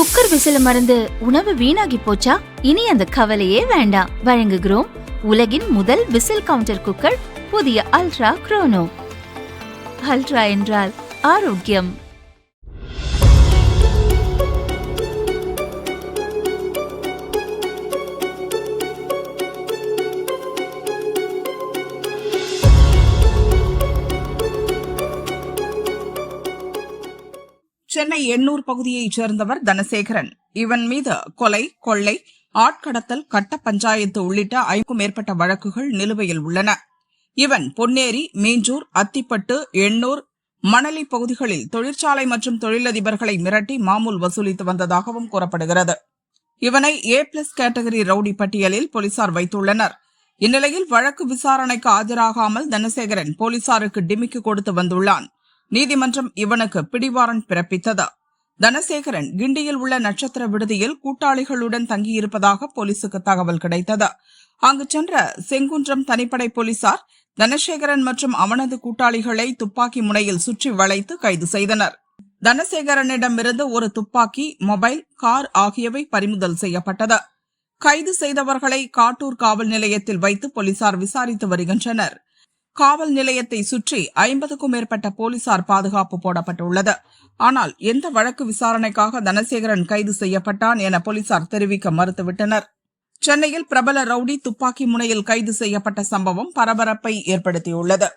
Cooker விசில மறந்து உணவு வீணாகி போச்சா? இனி அந்த கவலையே வேண்டாம். வழங்குகிறோம் உலகின் முதல் விசில் கவுண்டர் குக்கர், புதிய அல்ட்ரா குரோனோ. அல்ட்ரா என்றால் ஆரோக்கியம். சென்னை எண்ணூர் பகுதியைச் சேர்ந்தவர் தனசேகரன். இவன் மீது கொலை, கொள்ளை, ஆட்கடத்தல், கட்ட பஞ்சாயத்து உள்ளிட்ட 5க்கும் மேற்பட்ட வழக்குகள் நிலுவையில் உள்ளன. இவன் பொன்னேரி, மீஞ்சூர், அத்திப்பட்டு, எண்ணூர், மணலி பகுதிகளில் தொழிற்சாலை மற்றும் தொழிலதிபர்களை மிரட்டி மாமூல் வசூலித்து வந்ததாகவும் கூறப்படுகிறது. இவனை A+ கேட்டகரி ரவுடி பட்டியலில் போலீசார் வைத்துள்ளனர். இந்நிலையில் வழக்கு விசாரணைக்கு ஆஜராகாமல் தனசேகரன் போலீசாருக்கு டிமிக்கி கொடுத்து வந்துள்ளான். நீதிமன்றம் இவனுக்கு பிடிவாரண்ட் பிறப்பித்தது. தனசேகரன் கிண்டியில் உள்ள நட்சத்திர விடுதியில் கூட்டாளிகளுடன் தங்கியிருப்பதாக போலீசுக்கு தகவல் கிடைத்தது. அங்கு சென்ற செங்குன்றம் தனிப்படை போலீசார் தனசேகரன் மற்றும் அவனது கூட்டாளிகளை துப்பாக்கி முனையில் சுற்றி வளைத்து கைது செய்தனர். தனசேகரனிடமிருந்து ஒரு துப்பாக்கி, மொபைல், கார் ஆகியவை பறிமுதல் செய்யப்பட்டது. கைது செய்தவர்களை காட்டூர் காவல் நிலையத்தில் வைத்து போலீசார் விசாரித்து வருகின்றனர். காவல் நிலையத்தை சுற்றி 50க்கும் மேற்பட்ட போலீசார் பாதுகாப்பு போடப்பட்டுள்ளது. ஆனால் எந்த வழக்கு விசாரணைக்காக தனசேகரன் கைது செய்யப்பட்டான் என போலீசார் தெரிவிக்க மறுத்துவிட்டனர். சென்னையில் பிரபல ரவுடி துப்பாக்கி முனையில் கைது செய்யப்பட்ட சம்பவம் பரபரப்பை ஏற்படுத்தியுள்ளது.